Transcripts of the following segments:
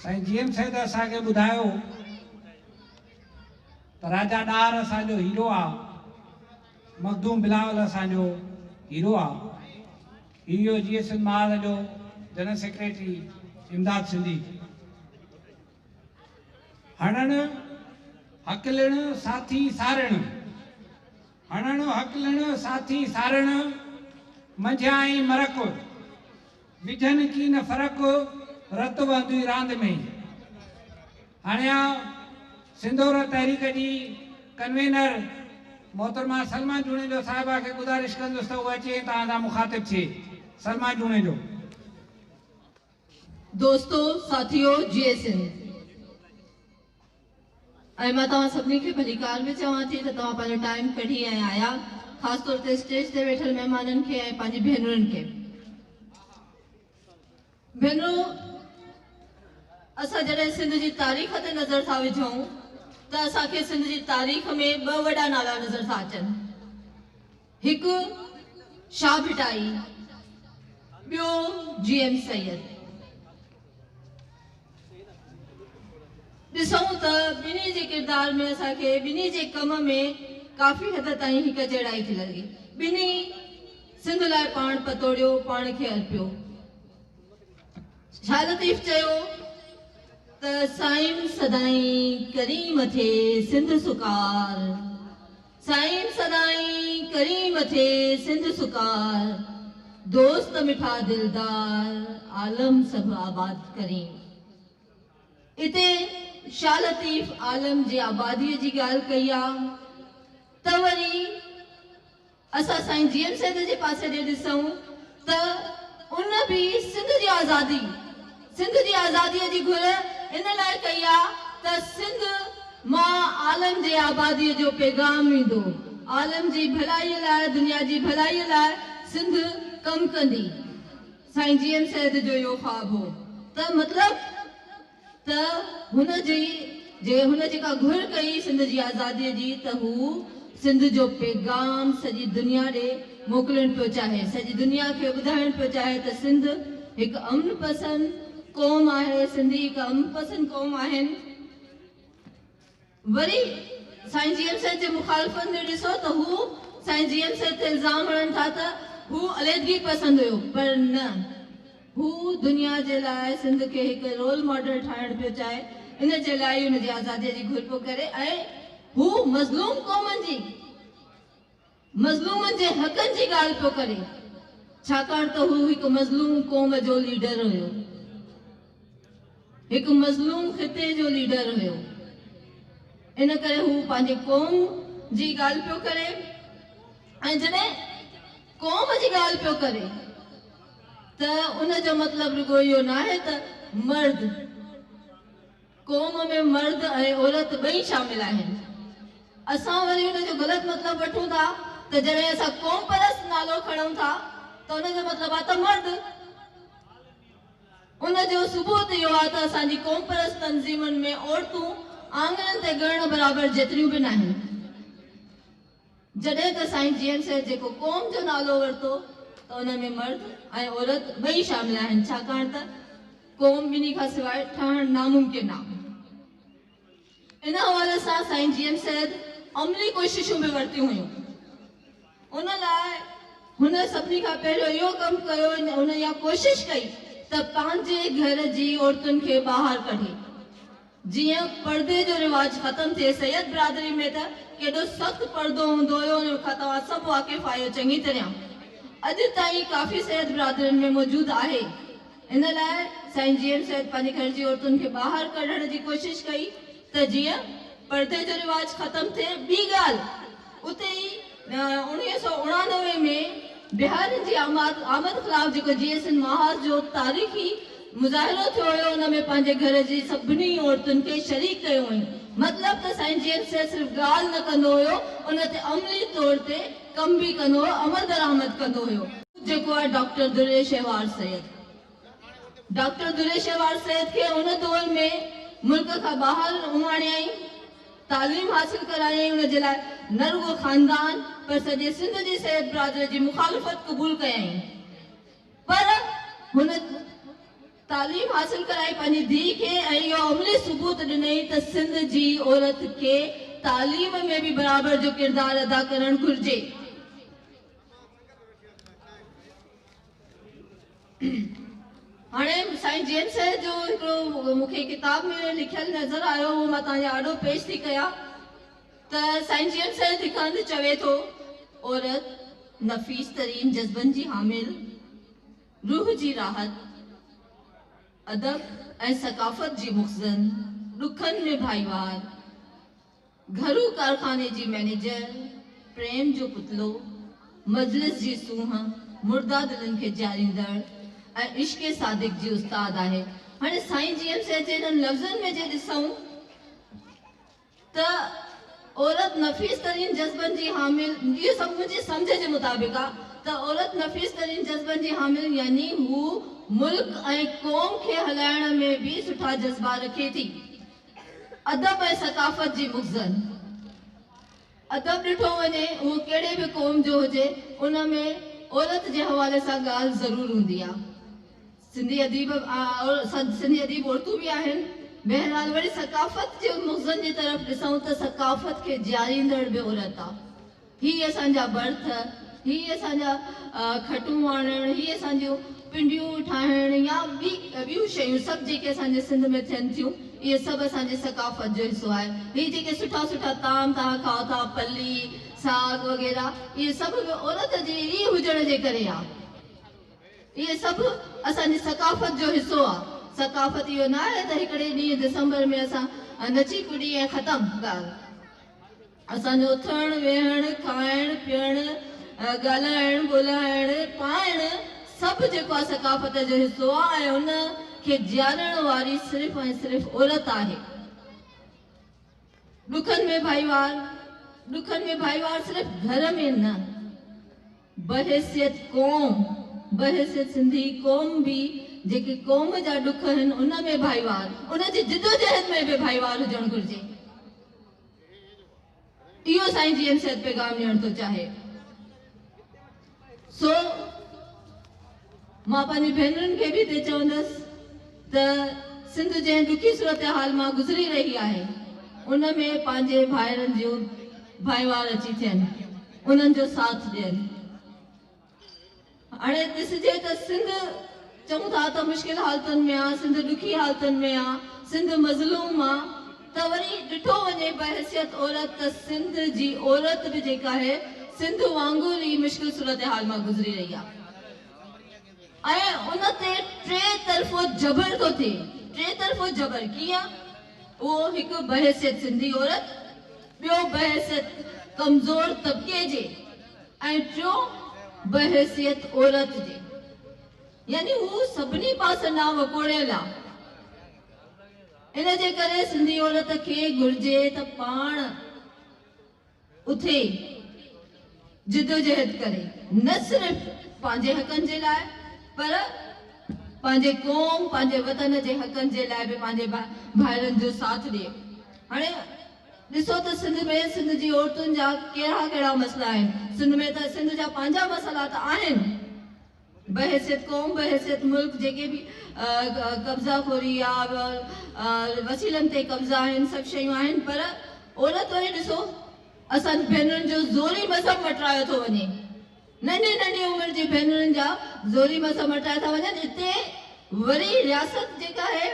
साईं जीएम साहिब असांखे ॿुधायो त राजा डार असांजो हीरो आहे, मखदूम बिलावल असांजो हीरो आहे। इहो जीएस महाल जो जनरल सेक्रेटरी इमदाद सिंधी। हणण हकलण साथी सारण, हणण हकलण साथी सारण, मंझाई मरक विझन की न फर्क, रत वंदी रांद में। हाणे सिंदूर तहरीक जी कन्वीनर मोहतरमा सलमा जूनेजो साहिबा के गुजारिश कंदुसि त उहो अचे तव्हां मुखातिब थिए। सलमा जूनेजो। दोस्तों, साथियों, जीएसएन मां तव्हां सभिनी खे भलीकार में चवां थी त तव्हां पंहिंजो टाइम कढी ऐं आया, ख़ासि तौर ते स्टेज ते वेठल महिमाननि खे ऐं पंहिंजी भेनरुनि खे। भेनरूं, असां जॾहिं सिंध जी तारीख़ ते नज़र था विझूं त असांखे सिंध जी तारीख़ में ॿ वॾा नाला नज़र था अचनि। हिकु शाह भिटाई, ॿियो जीएम सैयद। ॾिसूं त ॿिन्ही जे किरदार में असांखे ॿिन्ही जे कम में काफ़ी हद ताईं हिकु जहिड़ाई थी लॻे। ॿिन्ही सिंध लाइ पाण पतोड़ियो, पाण खे अर्पियो। शाह लतीफ़ चयो त साईं सदाईं करीम थे सिंध सुकार, साईं सदाईं करीम थे सिंध सुकार, दोस्त मिठा दिलदार आलम सब आबाद करीम। इते शाह लतीफ़ आलम जी आबादीअ जी ॻाल्हि कई आहे त वरी असां साईं जीएम सैयद जे पासे ॾे ॾिसूं त उन बि सिंध जी आज़ादीअ जी घुर इन लाइ कई आहे त सिंध मां आलम जे आबादीअ जो पैगाम ईंदो, आलम जी भलाईअ लाइ, दुनिया जी भलाईअ लाइ सिंध कमु कंदी। साईं जीएम सैयद जो इहो ख्वाबु हो त मतिलबु त हुन जेका घुर कई सिंध जी आज़ादीअ जी त हू सिंध जो पैगाम सॼी दुनिया ॾे मोकिलणु पियो चाहे, सॼी दुनिया खे ॿुधाइणु पियो चाहे त सिंध हिकु अमन पसंद क़ौम आहे, सिंधी हिकु अमन पसंद क़ौम आहिनि। वरी साईं जीएम सैयद जे मुखालफ़नि खे ॾिसो त हू साईं जीएम सैयद ते इल्ज़ाम हणनि था त हू अलहदगी पसंद हुयो, पर न, हू दुनिया जे लाइ सिंध खे हिकु रोल मॉडल ठाहिणु पियो चाहे। इन जे लाइ हुन जी आज़ादीअ जी घुर पियो करे ऐं हू मज़लूम क़ौमनि जी, मज़लूमनि जे हक़नि जी ॻाल्हि पियो करे, छाकाणि त हू हिकु मज़लूम क़ौम जो लीडर हुयो, हिकु मज़लूम ख़िते जो लीडर हुयो। इन करे हू पंहिंजे क़ौम जी ॻाल्हि पियो करे ऐं जॾहिं क़ौम जी ॻाल्हि पियो करे त उन जो मतिलबु रुगो इहो न आहे त मर्द, क़ौम में मर्द ऐं औरत ॿई शामिल आहिनि। असां वरी उन जो ग़लति मतिलबु वठूं था त जॾहिं असां क़ौम परस्त नालो खणूं था त उन जो मतिलबु आहे त मर्द। उन जो सबूत इहो आहे त असांजी क़ौम परस्त तंज़ीमुनि में औरतूं आंगननि ते ॻणण बराबरि जेतिरियूं बि न आहिनि। जॾहिं त साईं जीएम सैयद जेको क़ौम जो नालो वरितो त उन में मर्द ऐं औरत ॿई शामिल आहिनि, छाकाणि त क़ौम ॿिन्ही खां सवाइ ठहणु नामुमकिन आहे। इन हवाले सां साईं जीएम सैयद अमली कोशिशूं बि वरितियूं हुयूं। उन लाइ हुन सभिनी खां पहिरियों इहो कमु कयो, हुन इहा कोशिशि कई त पंहिंजे घर जी औरतुनि खे ॿाहिरि कढे, जीअं पर्दे जो रिवाज ख़तमु थिए। सैयद बिरादरी में त केॾो सख़्तु पर्दो हूंदो हुयो, उन खां तव्हां सभु वाक़िफ़ आहियो चङी तरह। अॼु ताईं काफ़ी सैयद बिरादरियुनि में मौजूदु आहे। इन लाइ साईं जीएम सैयद पंहिंजे घर जी औरतुनि खे ॿाहिरि कढण जी कोशिशि कई त जीअं पर्दे जो रिवाज ख़तमु थिए। ॿी ॻाल्हि, उते ई 1999 में बिहारियुनि जी आमद ख़िलाफ़ जेको जीएसएन महाज जो तारीख़ी मुज़ाहिरो थियो हुयो, उन में पंहिंजे घर जी सभिनी औरतुनि खे शरीक कयो हुयूं। मतिलबु त साईं जीएम सैयद सिर्फ़ु ॻाल्हि न कंदो हुयो, उन ते अमली तौर ते कम भी कंदो हुयो, अमल दरामद कंदो हुयो, जेको आहे डॉक्टर दुर्रे शहवार सैयद। डॉक्टर दुर्रे शहवार सैयद खे उन दौर में मुल्क खां ॿाहिरि उमाणियई, तालीम हासिल करायई। उन जे लाइ न रुगो ख़ानदान पर सॼे सिंध जी सैयद बिरादरी जी मुखालफ़त क़बूल कयई, पर हुन तालीम हासिल कराई पंहिंजी धीउ खे ऐं इहो अमली सबूत ॾिनई त सिंध जी औरत खे तालीम में भी बराबर जो किरदार अदा करण घुर्जे। हाणे साईं जेम्स जो हिकिड़ो मूंखे किताब में लिखियल नज़र आयो, वो मां तव्हांजे आॾो पेश थी कयां त साईं जेम्स लिखंदे चवे थो, औरत नफ़ीस तरीन जज़्बनि जी हामिल, रूह जी राहत, अदब ऐं सकाफ़त जी मुख़ज़न, ॾुखनि में भाईवार, घरू कारखाने जी मैनेजर, प्रेम जो पुतलो, मजलिस जी सूंह, मुर्दा दिलनि खे जारींदड़ ऐं इश्क़ सादिक जी उस्ताद आहे। हाणे साईं जेम्स जे इन्हनि लफ़्ज़नि में जे ॾिसूं त औरत नफ़ीस तरीन जज़्बनि जी हामिल, इहो सभु मुंहिंजी सम्झ जे मुताबिक़ आहे त औरत नफ़ीस तरीन जज़्बनि जी हामिल यानी हू मुल्क ऐं क़ौम खे हलाइण में भी सुठा जज़्बा रखे थी। अदब ऐं सकाफ़त जी मुख़ज़न, अदब ॾिठो वञे उहो कहिड़े बि क़ौम जो हुजे उन में औरत जे हवाले सां ॻाल्हि ज़रूर हूंदी आहे। सिंधी अदीब औरतूं भी आहिनि। बहरहाल वरी सकाफ़त जे मुख़ज़न जी तरफ़ ॾिसूं त सकाफ़त खे जारींदड़ भी औरत आहे। ही असांजा बर्थ, ही असांजा खटूं आणण, ही असांजूं पिंडियूं ठाहिण या ॿियूं शयूं सभु जेके असांजे सिंध में थियनि थियूं, ये सभु असांजे सकाफ़त जो हिस्सो आहे। ही जेके सुठा सुठा ताम तव्हां खाओ था, पली साग वग़ैरह, ये सभु औरत जी ई हुजण जे करे आहे। ये सभु असांजी सकाफ़त जो हिस्सो आहे। सकाफ़त इहो न आहे त हिकिड़े ॾींहुं दिसंबर में असां नची कुॾी ऐं ख़तमु ॻाल्हि। असांजो उथण वेहण खाइण पीअण ॻाल्हाइण ॿोलाइण पाइण सभु जेको आहे सकाफ़त जो हिस्सो आहे ऐं उन खे ॼाणण वारी सिर्फ़ु ऐं सिर्फ़ु औरत आहे। ॾुखनि में भाईवार सिर्फ़ु घर में न, बहैसियत क़ौम, बहैसियत सिंधी क़ौम भी जेके क़ौम जा ॾुख आहिनि उन में भाईवार, उन जी जिदोजहद में भी भाईवार हुजणु घुरिजे। इहो साईं जेम्स पैगाम ॾियण थो चाहे। सो मां पंहिंजी भेनरुनि खे भी चवंदसि त सिंध जंहिं ॾुखी सूरत हाल मां गुज़री रही आहे उन में पंहिंजे भाइरनि जो भाईवार अची थियनि, उन्हनि जो साथ ॾियनि। हाणे ॾिसजे त सिंध चऊं था त मुश्किल हालतुनि में आहे, सिंध ॾुखी हालतुनि में आहे, सिंध मज़लूम आहे, त वरी ॾिठो वञे बहैसियत औरत त सिंध जी औरत भी जेका आहे सिंध वांगुरु ई मुश्किल सूरत हाल मां गुज़री रही आहे। ऐं उन ते टे तरफ़ो जबर थो थिए। टे तरफ़ो जबर कीअं? उहो हिकु बहैसियत सिंधी औरत, ॿियो बहैसियत कमज़ोर तबिके जे, ऐं टियों बहैसियत औरत जे, यानी हू सभिनी पासे ना वकोड़ियल आहे। इन जे करे सिंधी औरत खे घुर्जे त पाण उथे जिदोजहद करे, न सिर्फ़ पंहिंजे हक़नि जे लाइ पर पंहिंजे क़ौम पंहिंजे वतन जे हक़नि जे लाइ भी पंहिंजे भाइरनि जो साथ ॾिए। हाणे ॾिसो त सिंध जी औरतुनि जा कहिड़ा कहिड़ा मसला आहिनि। सिंध में त सिंध जा पंहिंजा मसला त आहिनि, बहैसियत क़ौम बहैसियत मुल्क जेके भी कब्ज़ा खोरी आहे, वसीलनि ते कब्ज़ा आहिनि, सभु शयूं आहिनि, पर औरत वरी ॾिसो असांजी भेनरुनि जो ज़ोरी मज़हब मटायो थो वञे। नंढी नंढी उमिरि जी भेनरुनि जा ज़ोरी मज़हब मटाया था वञनि। हिते वरी रियासत जेका आहे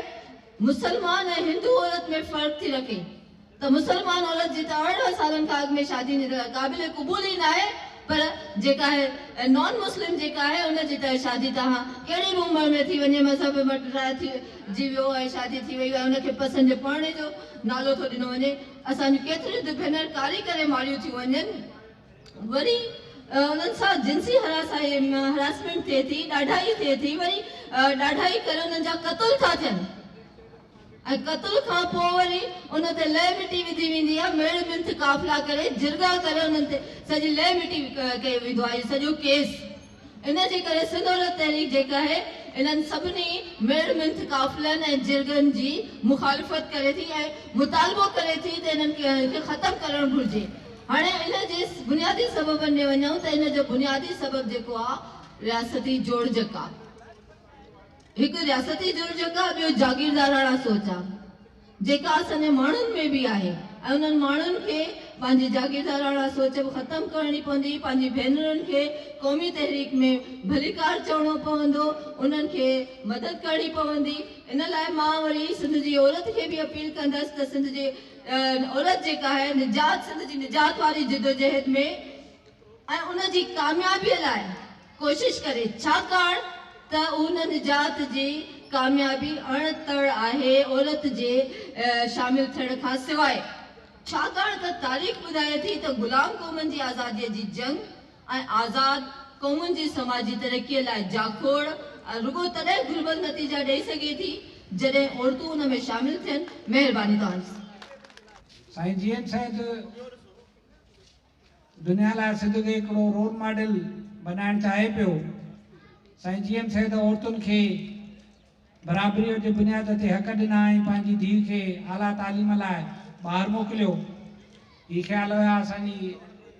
मुसलमान ऐं हिंदू औरत में फ़र्क़ु थी रखे त मुसलमान औरत जी त 18 सालनि खां अॻु में शादी क़ाबिल क़बूल ई न आहे, पर जेका आहे नॉन मुस्लिम जेका आहे उन जी त शादी तव्हां कहिड़ी बि उमिरि में थी वञे, मज़हब मटाए जी वियो ऐं शादी थी वई आहे, उनखे पसंदि पढ़ण जो नालो थो ॾिनो वञे। असांजूं केतिरियूं त भेनर कारी करे मारियूं थियूं वञनि, वरी उन्हनि सां जिन्सी हरासमेंट थिए थी, ॾाढाई थिए थी, वरी ॾाढाई करे उन्हनि जा क़त्ल था थियनि ऐं क़त्ल खां पोइ वरी उन ते लह मिटी विधी वेंदी आहे। मेड़ मिंथ काफ़िला करे जिरगा करे उन्हनि ते सॼी लह मिटी कयो वेंदो आहे, सॼो केस। इन जे करे सिंध औरत तहरीक जेका आहे इन्हनि सभिनी मेड़ मिंथ काफ़िलनि ऐं जिरगनि जी मुखालिफ़त करे थी ऐं मुतालबो करे थी त इन्हनि खे ख़तमु करणु घुरिजे। हाणे इन जे बुनियादी सबबनि में वञूं त इन जो बुनियादी सबब जेको आहे रियासती जोड़जक आहे। एक रियासती जुर्जका ॿियो जागीरदाराणा सोच आहे जेका असांजे माण्हुनि में बि आहे ऐं उन्हनि माण्हुनि खे पंहिंजी जागीरदाराणा सोच बि ख़तमु करणी पवंदी पंहिंजी भेनरुनि खे क़ौमी तहरीक में भलीकार चवणो पवंदो उन्हनि खे मदद करणी पवंदी इन लाइ मां वरी सिंध जी औरत खे बि अपील कंदसि त सिंध जी औरत जेका आहे निजात सिंध जी निजात वारी जिदोजहद में ऐं उन जी कामयाबीअ लाइ कोशिशि करे छाकाणि त उन निजात जी कामयाबी अणतड़ आहे औरत जे शामिल थियण खां सवाइ छाकाणि त तारीख़ ॿुधाए थी त ग़ुलाम क़ौमनि जी आज़ादीअ जी जंग ऐं आज़ाद क़ौमुनि जी समाजी तरक़ीअ लाइ जाखोड़ रुगो तॾहिं घुरिबल नतीजा ॾेई सघे थी जॾहिं औरतूं उन में शामिल थियनि महिरबानी तव्हांजी साईं जीअं शायदि दुनिया लाइ सिंध खे हिकिड़ो रोल मॉडल बनाइणु चाहे पियो साईं जीअं शायदि औरतुनि खे बराबरीअ जे बुनियाद ते हक़ ॾिना ऐं पंहिंजी धीउ खे आला तालीम लाइ ॿाहिरि मोकिलियो हीउ ख़्यालु हुया असांजी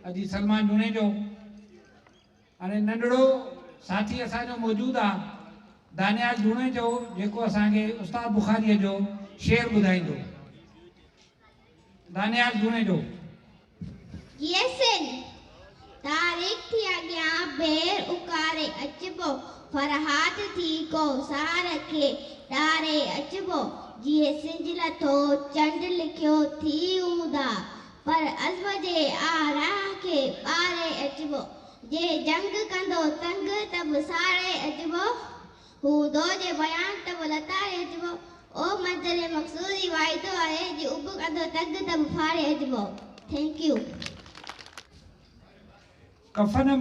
अजी सलमान जूणे जो हाणे नंढड़ो साथी असांजो मौजूदु आहे दानियाल जूणे जो जेको असांखे उस्ताद बुखारीअ जो शेर ॿुधाईंदो दानियाल जूणे जो येसन तारीख थी अॻियां बेर उकारे अचबो फरहात थी को सार खे ॾारे अचबो जीअं सिंज लथो चंड लिखियो थी उदा पर अज़्म जे आराह खे ॿारे अचबो जे जंग कंदो तंग त बि साड़े अचबो हू दो जे बयान त बि लतारे अचबो ओ मंज़र मक़सूदी वाइदो आहे जे उब कंदो तंग त बि फाड़े अचबो थैंक यू कफन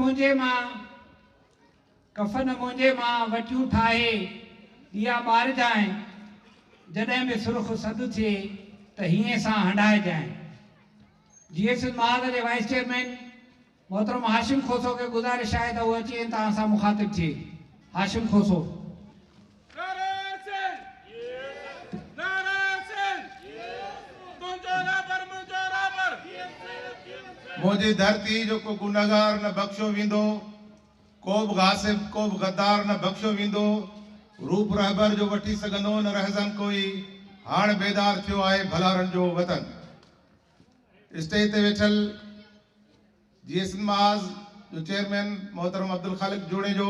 मुंहिंजे मां वटियूं ठाहे दिया ॿारिजांइ जॾहिं बि सुर्ख सदु थिए त हीअं सां हंडाइजांइ जीएसएस महाद जे वाइस चेयरमैन मोहतरम हाशिम खोसो खे गुज़ारिश आहे त उहो अची वञे तव्हां सां मुखातिब थिए हाशिम खोसो मुझे धरती जो को गुनहगार न बख्शो विंदो को भी गासिब को भी गद्दार न बख्शो विंदो रूप रहबर जो वठी सघंदो न रहज़न कोई हाण बेदार थियो आहे भलारन जो वतन स्टेज ते वेठल जीएस माज जो चेयरमैन मोहतरम अब्दुल खालिक जूणे जो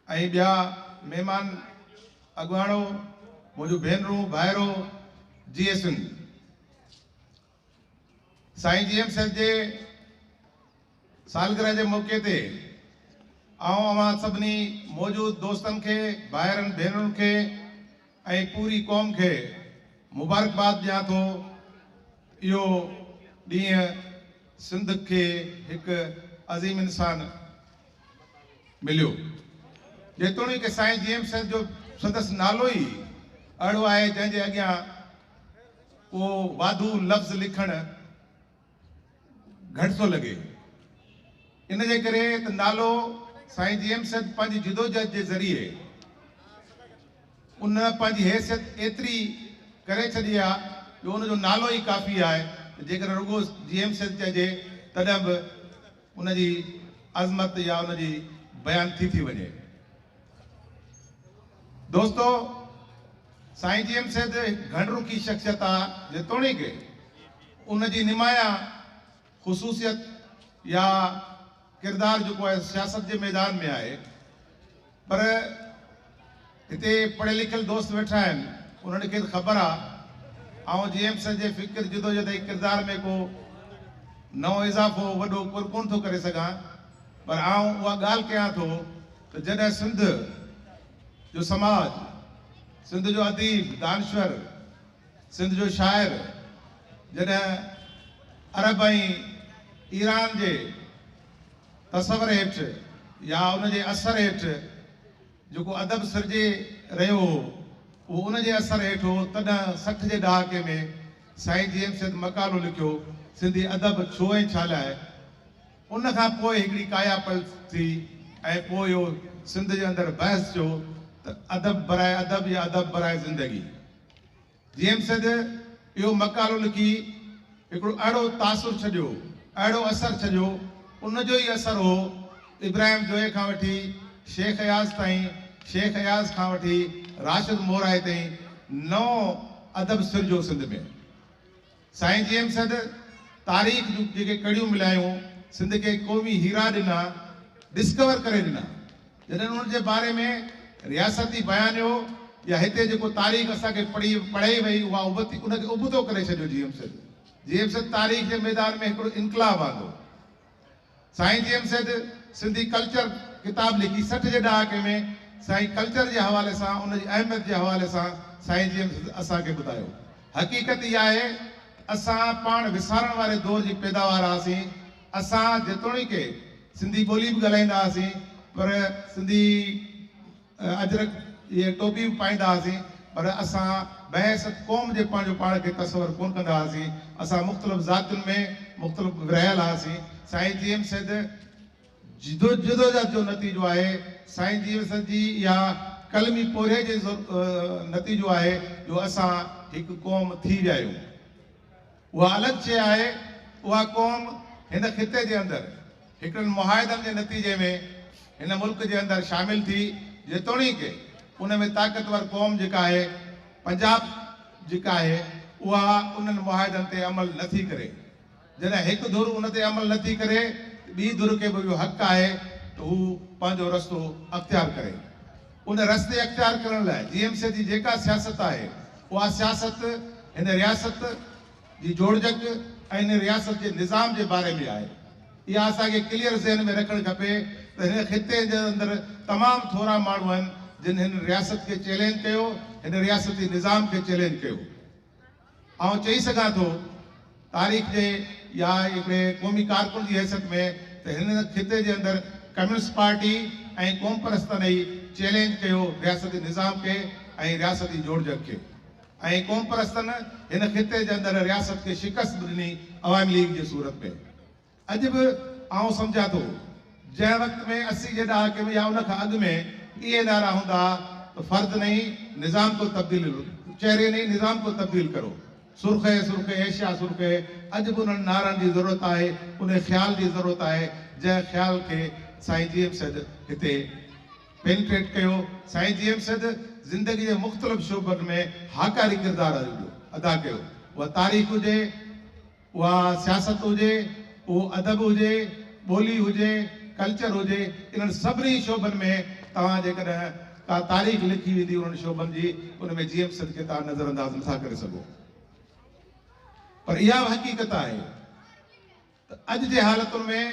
ऐं ॿिया मेहमान अॻवाणो मुंहिंजो भेनरूं भाइरो जीएसन साईं जीएम साहिब जे सालगिरह जे मौक़े ते अवां सभिनी मौजूद दोस्तन के भाइरनि भेनरुनि खे ऐं पूरी क़ौम खे मुबारकबाद ॾियां थो इहो ॾींहुं सिंध खे हिकु अज़ीम इंसान मिलियो जेतोणीकि साईं जीएम साहिब जो संदसि नालो ई अहिड़ो आहे जंहिंजे अॻियां उहो वाधू लफ़्ज़ लिखणु घटि थो लॻे इन जे करे त नालो साईं जीएम साहिब पंहिंजी जिदोजहद जे ज़रिए उन पंहिंजी हैसियत एतिरी करे छॾी आहे जो उनजो नालो ई काफ़ी आहे जेकर रुगो जीएम साहिब चइजे तॾहिं बि उनजी अज़मत या उनजी बयान थी वञे दोस्तो साईं जीएम साहिब घणरुखी शख्सियत आहे जेतोणीकि उनजी निमाया ख़ुसूसियत या किरदार जो है सियासत के मैदान में आए पर इतने पढ़े लिखल दोस्त बैठा हैं उन्होंने के खबर आ जीएम साहिब जे फिक्र जिदोजहद किरदार में को नओ इजाफो वो कोन थो करे सघां पर वह गाल कयां थो तो जॾहिं सिंध जो समाज सिंध जो अदीब दानश्वर सिंध जो शायर जॾहिं अरब ईरान के तस्वर हेठ या उनके असर हेठ जो अदब सिरजे रो वो उनके असर हेठ हो तॾहिं 60 के डहाके में साईं जीएम साहिब मकालो लिखियो सिंधी अदब छो ऐं छा लाइ उन खां पोइ हिकिड़ी काया पलट थी ऐं पोइ इहो सिंध जे अंदरि बहस जो त अदब बराए अदब या अदब बराए ज़िंदगी जीएम साहिब इहो मकालो लिखी हिकिड़ो अहिड़ो तासुर छॾियो अहिड़ो असर छॾियो उनजो ई असर हो इब्राहिम जोए खां वठी शेख अयाज़ ताईं शेख अयाज़ खां वठी राशिद मोराए ताईं नओं अदब सिरजो सिंध में। साईं जीएम सद तारीख़ जूं जेके कड़ियूं मिलायूं सिंध के क़ौमी हीरा ॾिना, डिस्कवर करे ॾिना। जॾहिं उन्हनि जे बारे में रियासती बयान हो या हिते जेको तारीख़ असांखे पढ़ाई वई उहा उनखे उबतो करे छॾियो जीएम सद। जीएम सद तारीख़ जे मैदान में हिकिड़ो इनकलाब आंदो। साईं जीएम सद सिंधी कल्चर किताब लिखी 60 जे ॾहाके में। साईं कल्चर जे हवाले सां उनजी अहमियत जे हवाले सां साईं जीएम सद असांखे ॿुधायो। हक़ीक़त इहा आहे असां पाण विसारण वारे दौर जी पैदावार हुआसीं। असां जेतोणीकि सिंधी ॿोली बि ॻाल्हाईंदा हुआसीं पर सिंधी अजरक इहे टोपी बि पाईंदा हुआसीं, पर असां बहसत क़ौम जे पंहिंजो पाण खे तसवर कोन कंदा हुआसीं। असां मुख़्तलिफ़ ज़ातियुनि में मुख़्तलिफ़ रहियल हुआसीं। साईं जीएम सद जिदोजहद जो नतीजो आहे। साईं जीएम सद जी इहा कलमी पोरे जे नतीजो आहे जो असां हिकु क़ौम थी विया आहियूं। उहा अलॻि शइ आहे। उहा क़ौम हिन ख़िते जे अंदरि हिकिड़नि मुआहिदनि जे नतीजे में हिन मुल्क जे अंदरि शामिल थी, जेतोणीकि उन में ताक़तवर क़ौम जेका आहे पंजाब जेका आहे उहा उन्हनि मुआहिदनि ते अमल नथी करे। जॾहिं हिकु धुर उन ते अमल नथी करे ॿी धुर खे बि इहो हक़ु आहे त हू पंहिंजो रस्तो अख़्तियार करे। उन रस्ते अख़्तियार करण लाइ जीएम सद जी जेका सियासत आहे उहा सियासत हिन रियासत जी जोड़जक ऐं हिन रियासत जे निज़ाम जे बारे में आहे। इहा असांखे क्लियर ज़हन में रखणु खपे त हिन ख़िते जे अंदरि तमामु थोरा माण्हू आहिनि जिन हिन रियासत खे चैलेंज कयो, हिन रियासती निज़ाम खे चैलेंज कयो। ऐं चई सघां थो तारीख़ जे या हिकिड़े क़ौमी कारकुन जी हैसियत में त हिन ख़िते जे अंदरि कम्युनिस्ट पार्टी ऐं क़ौम परस्तनि ई चैलेंज कयो रियासती निज़ाम खे ऐं रियासती जोड़जक खे। ऐं क़ौम परस्तनि हिन ख़िते जे अंदरि रियासत खे शिकस्त ॾिनी अवामी लीग जी सूरत में। अॼु बि आउं सम्झां थो जंहिं वक़्त में 80 जे ॾहाके में या उन खां अॻु में इहे नारा हूंदा त फ़र्द नहीं निज़ाम को तब्दील, चेहरे नहीं निज़ाम को तब्दील करो, सुर्ख़े सुर्ख़े एशिया सुर्ख़े। अॼु बि उन्हनि नारनि जी ज़रूरत आहे, उन ख़्याल जी ज़रूरत आहे जंहिं ख़्याल खे साईं जीएम सद हिते पेनिट्रेट कयो। साईं जीएम सद ज़िंदगी जे मुख़्तलिफ़ शोबनि में हाकारी किरदारु अदा कयो। उहा तारीख़ हुजे, उहा सियासत हुजे, उहो अदब हुजे, ॿोली हुजे, कल्चर हुजे, इन्हनि सभिनी शोबनि में तव्हां जेकॾहिं का तारीख़ लिखी वेंदी उन्हनि शोबनि जी उन में जीएम सद खे तव्हां नज़रअंदाज़ नथा करे सघो। पर इहा हक़ीक़त आहे त अॼु जे हालतुनि में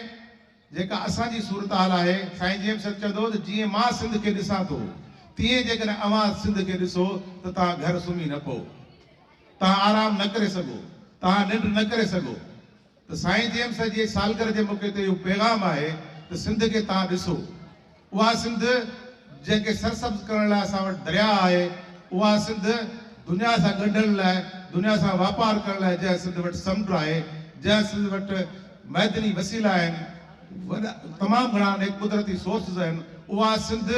जेका असांजी सूरत हाल आहे, साईं जीएम सद चवंदो त जीअं मां सिंध खे ॾिसां थो तीअं जेकॾहिं अवां सिंध खे ॾिसो त तव्हां घर सुम्ही न पओ, तव्हां आराम न करे सघो, तव्हां निंड न करे सघो। त साईं जीएम सद जी सालगिरह जे मौक़े ते इहो पैगाम आहे त सिंध खे तव्हां ॾिसो। उहा सिंध जंहिंखे सरसब्ज़ करण लाइ असां वटि दरिया आहे, उहा सिंध दुनिया सां ॻंढण लाइ, दुनिया सां वापार करण लाइ जंहिं सिंध वटि समुंड आहे, जंहिं सिंध वटि मैदनी वसीला आहिनि, वॾा तमामु घणा कुदरती सोर्सिस आहिनि, उहा सिंध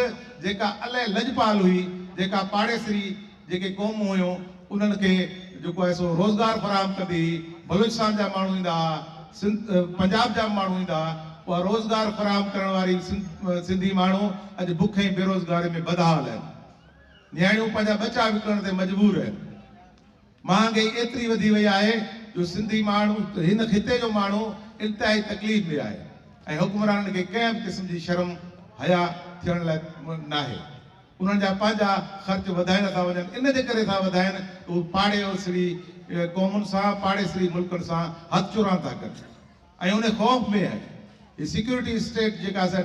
जेका अलाए लजपाल हुई, जेका पाड़ेसरी जेके क़ौमूं हुयूं उन्हनि खे जेको आहे सो रोज़गार फराहम कंदी हुई। बलूचिस्तान जा माण्हू ईंदा हुआ, पंजाब जा माण्हू ईंदा हुआ, उहा रोज़गार फराहम करण वारी सिंधी माण्हू अॼु बुख ऐं बेरोज़गारी में बदहाल आहिनि। नियाणियूं पंहिंजा बचा विकिणण ते मजबूर आहिनि। महांगाई एतिरी वधी वई आहे जो सिंधी माण्हू हिन ख़िते जो माण्हू इंतिहाई तकलीफ़ में आहे ऐं हुक्मराननि खे कंहिं बि क़िस्म जी शर्म हया थियण लाइ न आहे। उन्हनि जा पंहिंजा ख़र्च वधाए नथा वञनि, इन जे करे था वधाइनि उहे पाड़ेसरी क़ौमुनि सां, पाड़ेसरी मुल्कनि सां हथ चुरां था कनि ऐं उन ख़ौफ़ में आहे सिक्योरिटी स्टेट जेका असां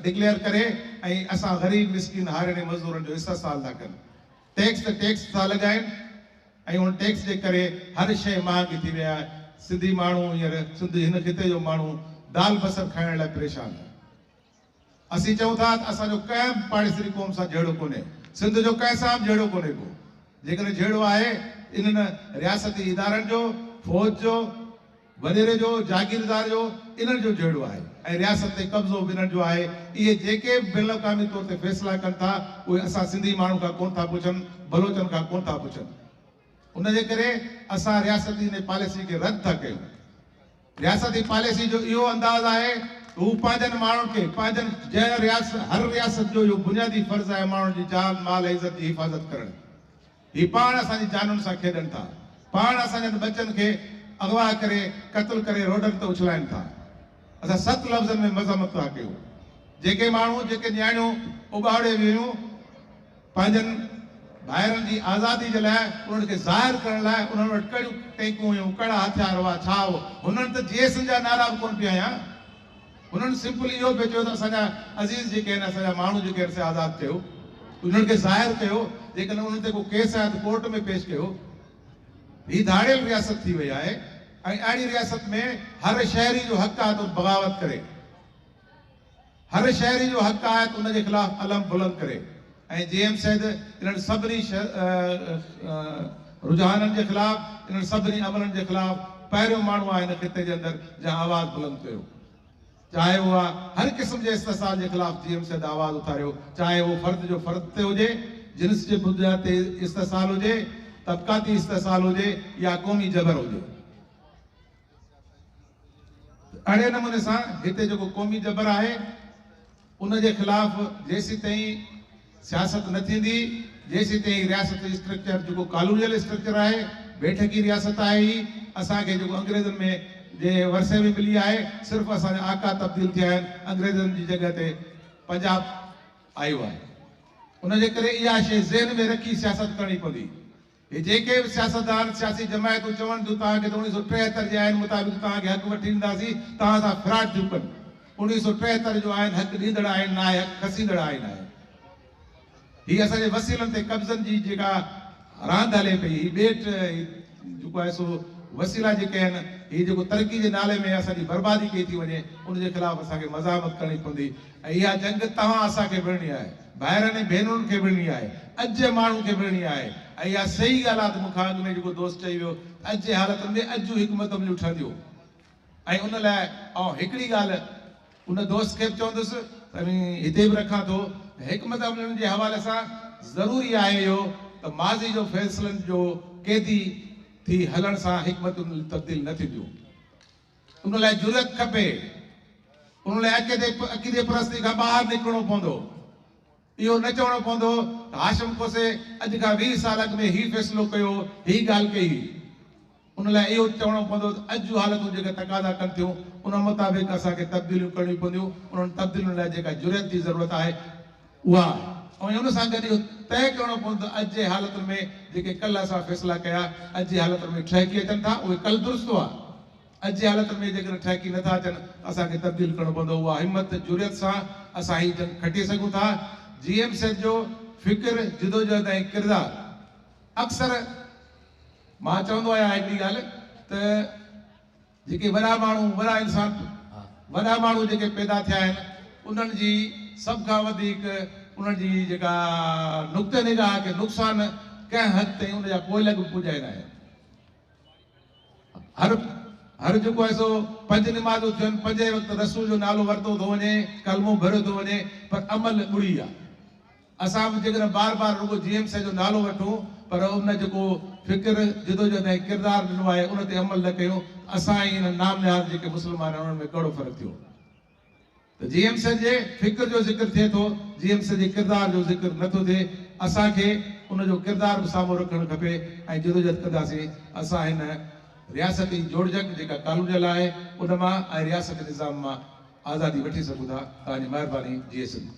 डिक्लेयर करे ऐं असां ग़रीब मिसकिन हारिने मज़दूरनि जो इस्तेसाल था कनि। टैक्स त टैक्स था लॻाइनि ऐं उन टैक्स जे करे हर शइ महांगी थी वई आहे। सिंधी माण्हू हींअर सिंधी हिन ख़िते जो माण्हू दाल बसर खाइण लाइ परेशान आहे। असीं चऊं था त असांजो कंहिं बि पाड़ेसरी क़ौम सां जहिड़ो कोन्हे, सिंध जो कंहिं सां बि जहिड़ो कोन्हे को। जेकॾहिं जहिड़ो आहे इन्हनि रियासती इदारनि जो, फ़ौज जो, वॾेरे जो, जागीरदार जो, इन्हनि जो जहिड़ो आहे ऐं रियासत ते कब्ज़ो बि इन्हनि जो आहे। इहे जेके बि बिन अक़वामी तौर ते फ़ैसिला कनि था उहे असां सिंधी माण्हू खां कोन था पुछनि, बलोचनि खां कोन था पुछनि। उनजे करे असां रियासती इन पॉलिसी खे रद्द था कयूं। रियासती पॉलिसी जो इहो अंदाज़ आहे त हू पंहिंजनि माण्हुनि खे पंहिंजनि जंहिं रियासत हर रियासत जो इहो बुनियादी फ़र्ज़ु आहे माण्हुनि जी जान माल इज़त जी हिफ़ाज़त करणु। ही पाण असांजी जानुनि सां खेॾनि था, पाण असांजनि बचनि खे अगवा करे क़त्ल करे रोडनि ते उछलाइनि था। असां 7 लफ़्ज़नि में मज़म्मत था कयूं। जेके माण्हू जेके न्याणियूं उॿाड़े वियूं पंहिंजनि भाइरनि जी आज़ादी जे लाइ, उन्हनि खे ज़ाहिर करण लाइ उन्हनि वटि कड़ियूं टैंकूं हुयूं, कड़ा हथियार हुआ, छा हो, हुननि त जीएसनि जा नारा बि कोन पिया आहियां। उन्हनि सिंपल इहो पियो चयो त असांजा अज़ीज़ जेके आहिनि, असांजा माण्हू जेके आहिनि, आज़ादु कयो, उन्हनि खे ज़ाहिर कयो। जेकॾहिं उन्हनि ते को केस आहे त कोर्ट में पेश कयो। हीअ धाड़ियल रियासत थी वई आहे ऐं अहिड़ी रियासत में हर शहरी जो हक़ आहे त बग़ावत करे, हर शहरी जो हक़ आहे त उनजे ख़िलाफ़ अलम बुलंद करे। ऐं जेएम सैद इन्हनि सभिनी रुझाननि जे ख़िलाफ़, इन्हनि सभिनी अमलनि जे ख़िलाफ़ पहिरियों माण्हू आहे हिन ख़िते जे अंदरि जंहिं आवाज़ बुलंद कयो। चाहे उहा हर क़िस्म जे इस्तेसाल जे ख़िलाफ़ जेएम सैद आवाज़ उथारियो, चाहे उहो फ़र्द जो फ़र्द ते हुजे, जिन्स जे बुनियाद ते इस्तेसाल हुजे, तबक़ाती इस्तेसाल हुजे या क़ौमी जबर हुजे। अहिड़े नमूने सां हिते जेको क़ौमी जबर आहे उनजे ख़िलाफ़ जेसीं ताईं सियासत न थींदी, जेसीं ताईं रियासती स्ट्रक्चर जेको कॉलोनियल स्ट्रक्चर आहे, बैठकी रियासत आहे, ही असांखे जेको अंग्रेज़नि में जे वरसे में मिली आहे, सिर्फ़ु असांजा आका तब्दील थिया आहिनि, अंग्रेज़नि जी जॻह ते पंजाब आयो आहे। उनजे करे इहा शइ ज़हन में रखी सियासत करणी पवंदी। हे जेके बि सियासतदान सियासी जमायतूं चवनि थियूं तव्हांखे त 1973 जे आइन मुताबिक़ तव्हांखे हक़ वठी ॾींदासीं, तव्हां सां फ्रॉड थियूं कनि। 1973 जो आइन हक़ ॾींदड़ आइन न आहे, हक़ खसींदड़ आइन आहे। हीअ असांजे वसीलनि ते कब्ज़नि जी जेका रांदि हले पई, ही ॿेट जेको आहे सो वसीला जेके आहिनि, हीअ जेको तरक़ी जे नाले में असांजी बर्बादी कई थी वञे, उनजे ख़िलाफ़ असांखे मज़ामत करणी पवंदी। ऐं इहा जंग तव्हां असांखे विड़णी आहे, भाइरनि भेनरुनि खे विड़णी आहे, अॼु जे माण्हू खे विड़णी आहे। ऐं इहा सही ॻाल्हि आहे त मूंखां अॻु में जेको दोस्त चई वियो, अॼु जे हालतुनि में अॼु हिकमत अमलियूं ठहंदियूं। ऐं उन लाइ ऐं हिकिड़ी ॻाल्हि उन दोस्त खे बि चवंदुसि त हिते बि रखां थो, हिकमत अमलियुनि जे हवाले सां ज़रूरी आहे इहो त माज़ी जो फ़ैसिलनि जो क़ैदी थी हलण सां हिकमतूं तब्दील न थींदियूं। उन लाइ जुरत खपे, उन लाइ अक़ीदे परस्ती खां ॿाहिरि निकिरणो पवंदो। इहो न चवणो पवंदो त हाशिम खोसे अॼु खां 20 साल अॻु में ही फ़ैसिलो कयो, ही ॻाल्हि कई। उन लाइ इहो चवणो पवंदो त अॼु जूं हालतूं जेके तक़ाज़ा कनि थियूं, उन मुताबिक़ असांखे तब्दीलियूं करणियूं पवंदियूं। उन्हनि तब्दीलियुनि लाइ जेका जुरत जी ज़रूरत आहे उहा, ऐं उन सां गॾु इहो तय करणो पवंदो त अॼु जे हालतुनि में जेके कल्ह असां फ़ैसिला कया, अॼु जे हालतुनि में ठहिकी अचनि था, उहे कल्ह दुरुस्त हुआ। अॼु जे हालतुनि में जेकॾहिं ठहिकी नथा अचनि, असांखे तब्दील करणो पवंदो। उहा हिमत जुरत सां असां ही जंग खटी सघूं था। जीएम सैद जो फ़िक्र, जिदोजहद ऐं किरदारु, अक्सर मां चवंदो आहियां हिकिड़ी ॻाल्हि त जेके वॾा माण्हू, वॾा इंसान, वॾा माण्हू जेके पैदा थिया आहिनि, उन्हनि जी सभ खां वधीक उन्हनि जी जेका नुक़्ते निगाह खे नुक़सान कंहिं हद ताईं उनजा पोइ लॻ पुॼाईंदा आहिनि। हर जेको आहे सो 5 निमाज़ूं थियनि, 5 वक़्तु रसूल जो नालो वरितो थो वञे, कलमो भरियो थो वञे, पर अमल ॿुड़ी आहे। असां बि जेकॾहिं बार बार रुगो जीएम सैद जो नालो वठूं, पर उन जेको फ़िक्र, जिदोजहद ऐं किरदारु ॾिनो आहे, उन ते अमल न कयूं, असां ई इन नाम निहाद जेके मुस्लमान आहिनि, उन्हनि में कहिड़ो फ़र्क़ु थियो। त जीएम सैद जे फ़िक्र जो ज़िक्र थिए थो, जीएम सैद जे किरदार जो ज़िक्र नथो थिए। असांखे उनजो किरदार बि साम्हूं रखणु खपे ऐं जिदोजहद कंदासीं। असां हिन रियासती जोड़जंग जेका कानूनियल आहे, उन मां ऐं रियासती निज़ाम मां आज़ादी वठी सघूं था। तव्हांजी महिरबानी। जी सिंध।